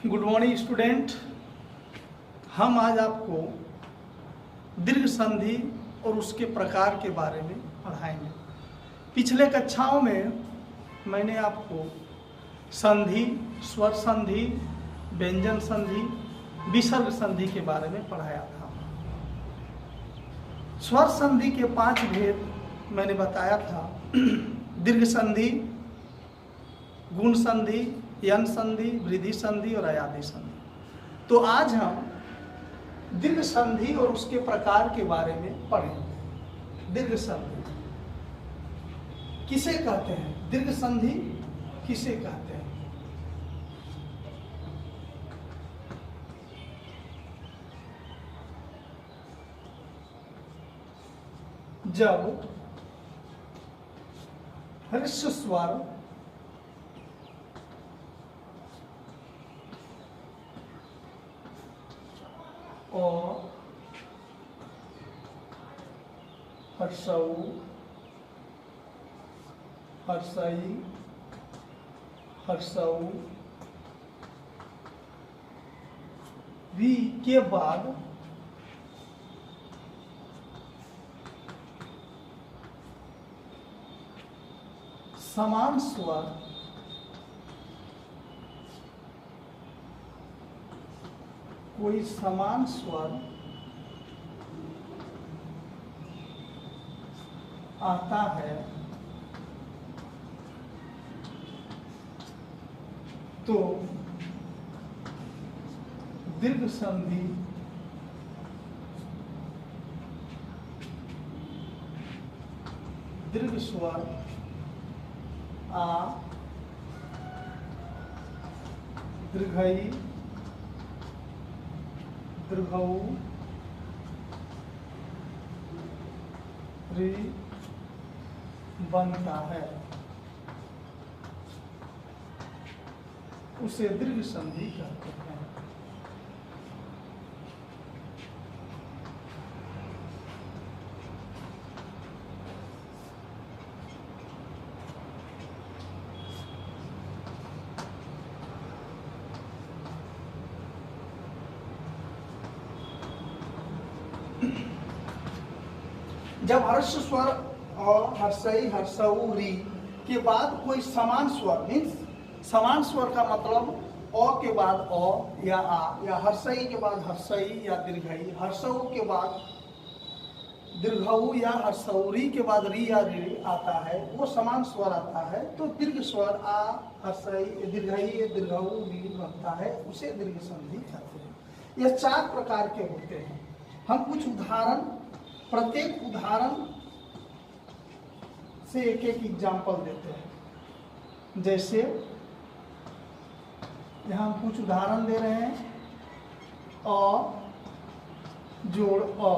Good morning student. हम आज आपको दीर्घ संधि और उसके प्रकार के बारे में पढ़ाएंगे। पिछले कक्षाओं में मैंने आपको संधि, स्वर संधि, व्यंजन संधि, विसर्ग संधि के बारे में पढ़ाया था। स्वर संधि के 5 भेद मैंने बताया था। दीर्घ संधि, गुण संधि, यन संधि, वृद्धि संधि और अयादि संधि। तो आज हम दीर्घ संधि और उसके प्रकार के बारे में पढ़ेंगे। दीर्घ संधि किसे कहते हैं? दीर्घ संधि किसे कहते हैं? जब ह्रस्व स्वर और ह्रस्व, ह्रस्वी, ह्रस्व वी के बाद समान स्वर कोई समान स्वर आता है तो दीर्घ संधि दीर्घ स्वर आ, दीर्घई, दीर्घऊ, री बनता है, उसे दीर्घ संधि कहते हैं। जब ह्रस्व स्वर और ह्रस्वी, ह्रस्व, री के बाद कोई समान स्वर, मीन्स समान स्वर का मतलब अ के बाद अ या आ, या ह्रस्वी के बाद ह्रस्वी या दीर्घई, ह्रस्व के बाद दीर्घऊ या ह्रस्वरी के बाद री या री आता है, वो समान स्वर आता है तो दीर्घ स्वर आ, ह्रस्वी, दीर्घई, दीर्घऊ, री बनता है, उसे दीर्घ संधि कहते हैं। यह 4 प्रकार के होते हैं। हम कुछ उदाहरण, प्रत्येक उदाहरण से एक एक एग्जाम्पल देते हैं। जैसे यहाँ हम कुछ उदाहरण दे रहे हैं। अ जोड़ अ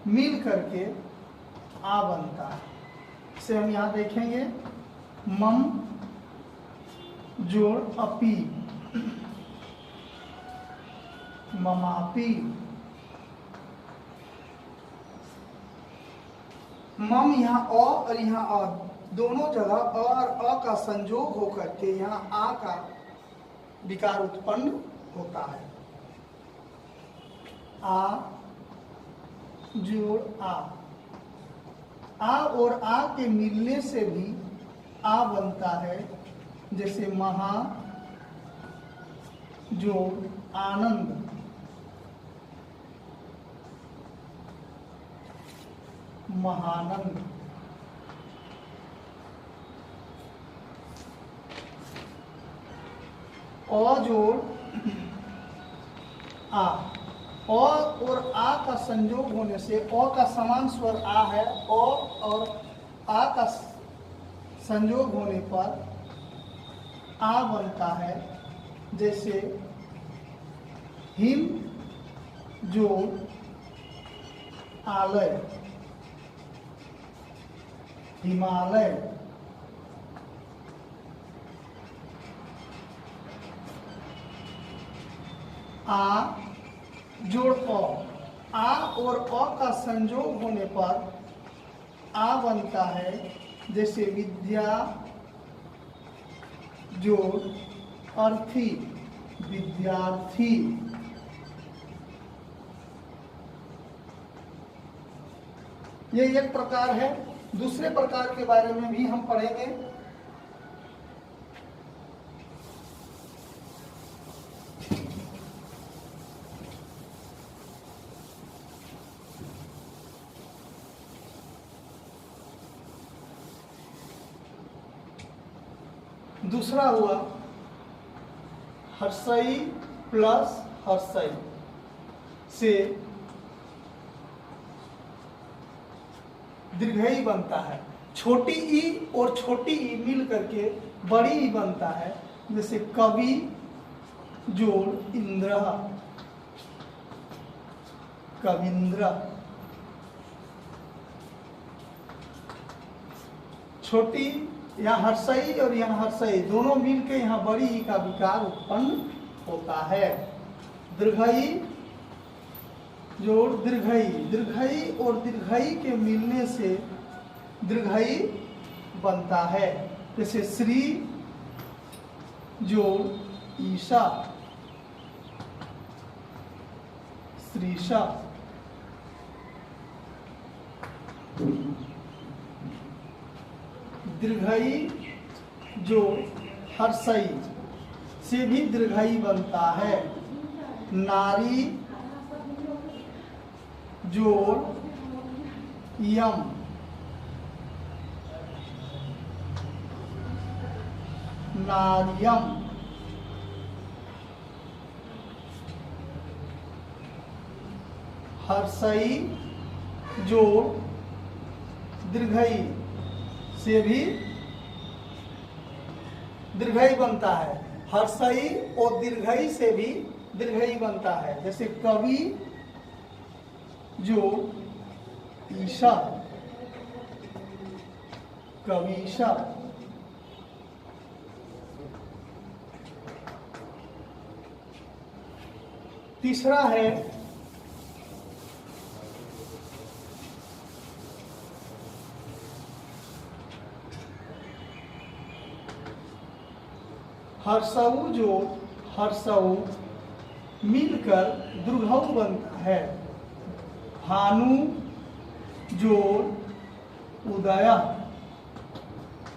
मिल करके आ बनता है। इसे हम यहाँ देखेंगे। मम जोड़ अपी, ममापी। मम यहाँ अ और यहाँ अ, दोनों जगह अ और अ का संयोग होकर के यहाँ आ का विकार उत्पन्न होता है। आ जोड़ आ और आ के मिलने से भी आ बनता है। जैसे महा जोड़ आनंद, महानंद। अ जोड़ आ, अ और आ का संयोग होने से अ का समान स्वर आ है, अ और आ का संयोग होने पर आ बनता है। जैसे हिम जोड़ आलय, हिमालय। आ जोड़ अ, आ और अ का संयोग होने पर आ बनता है। जैसे विद्या जोड़ अर्थी, विद्यार्थी। ये एक प्रकार है। दूसरे प्रकार के बारे में भी हम पढ़ेंगे। दूसरा हुआ हर्षई प्लस हर्षई से दीर्घई बनता है। छोटी ई और छोटी ई मिल करके बड़ी ई बनता है। जैसे कवि जोड़ इंद्र, कविंद्र। छोटी यहाँ हर्षई और यहाँ हर्षई दोनों मिलकर यहाँ बड़ी ई का विकार उत्पन्न होता है। दीर्घई जोड़ दीर्घई, दीर्घई और दीर्घई के मिलने से दीर्घई बनता है। जैसे श्री जोड़ ईशा, श्रीशा। दीर्घई जोड़ हर्षई से भी दीर्घई बनता है। नारी जोड़ यम, नार्यम। हर्षई जोड़ दीर्घई से भी दीर्घई बनता है। हर्षई और दीर्घई से भी दीर्घई बनता है। जैसे कवि जोड़ ईशा, कवीशा। तीसरा है हर्षऊ जोड़ हर्षऊ मिलकर दुर्घऊ बनता है। भानु जोड़ उदया,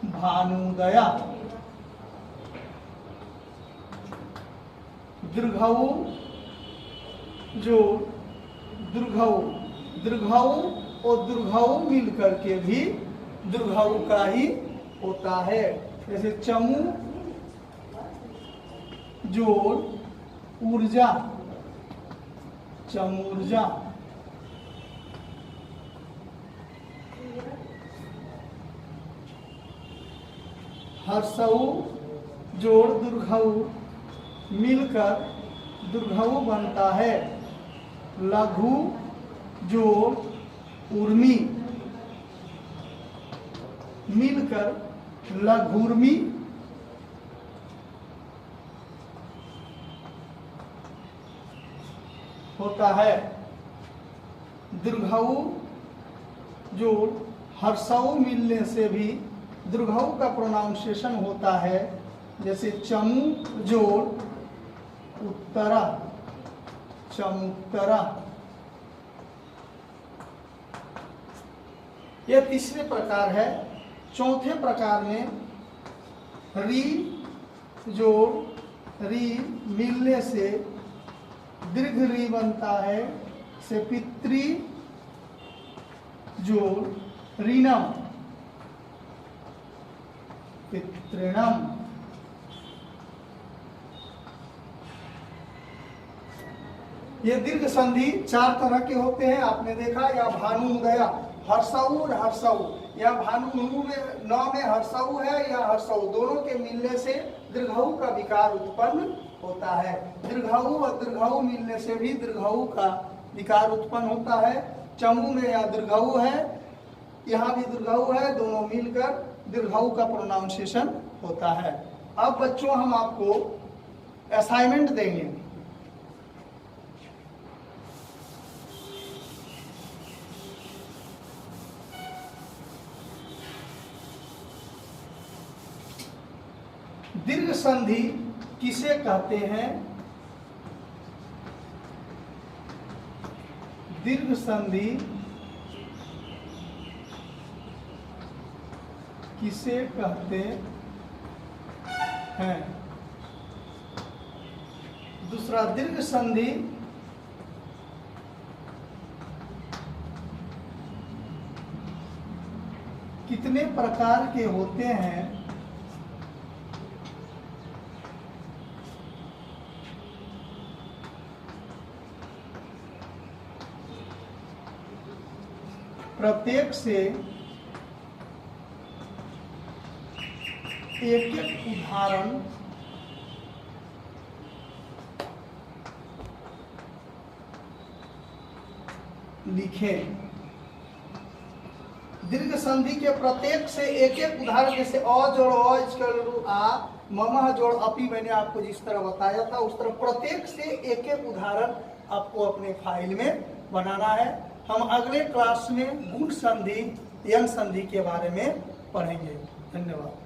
भानुदया। दीर्घऊ जोड़ दीर्घऊ, दीर्घऊ और दीर्घऊ मिलकर के भी दीर्घऊ का ही होता है। जैसे चमू जोड़ ऊर्जा, चमूर्जा। हर्षऊ जोड़ दीर्घऊ मिलकर दीर्घऊ बनता है। लघु जोड़ ऊर्मी मिलकर लघुर्मी। होता है। दीर्घऊ जोड़ हर्षऊ मिलने से भी दीर्घऊ का प्रोनाउंसिएशन होता है। जैसे चमू जोड़ उत्तरा, चमुत्तरा। यह तीसरे प्रकार है। चौथे प्रकार में री जोड़ री मिलने से दीर्घ री बनता है। से पितृ जोड़ ऋणम, पितृणम। ये दीर्घ संधि चार तरह के होते हैं। आपने देखा, या भानुदया, हर्षऊ और हर्षऊ, या भानु में न में हर्षऊ है या हर्षऊ, दोनों के मिलने से दीर्घऊ का विकार उत्पन्न होता है। दीर्घऊ और दीर्घऊ मिलने से भी दीर्घऊ का विकार उत्पन्न होता है। चमू में या दीर्घऊ है, यहाँ भी दीर्घऊ है, दोनों मिलकर दीर्घऊ का प्रोनाउंसिएशन होता है। अब बच्चों हम आपको असाइनमेंट देंगे। दीर्घ संधि किसे कहते हैं दीर्घ संधि, किसे कहते हैं। दूसरा, दीर्घ संधि कितने प्रकार के होते हैं। प्रत्येक से एक एक उदाहरण लिखें। दीर्घ संधि के प्रत्येक से एक एक उदाहरण, जैसे अ जोड़ अ इक्वल आ, ममह जोड़ अपी, मैंने आपको जिस तरह बताया था उस तरह प्रत्येक से एक एक उदाहरण आपको अपने फाइल में बनाना है। हम अगले क्लास में गुण संधि, यंग संधि के बारे में पढ़ेंगे। धन्यवाद।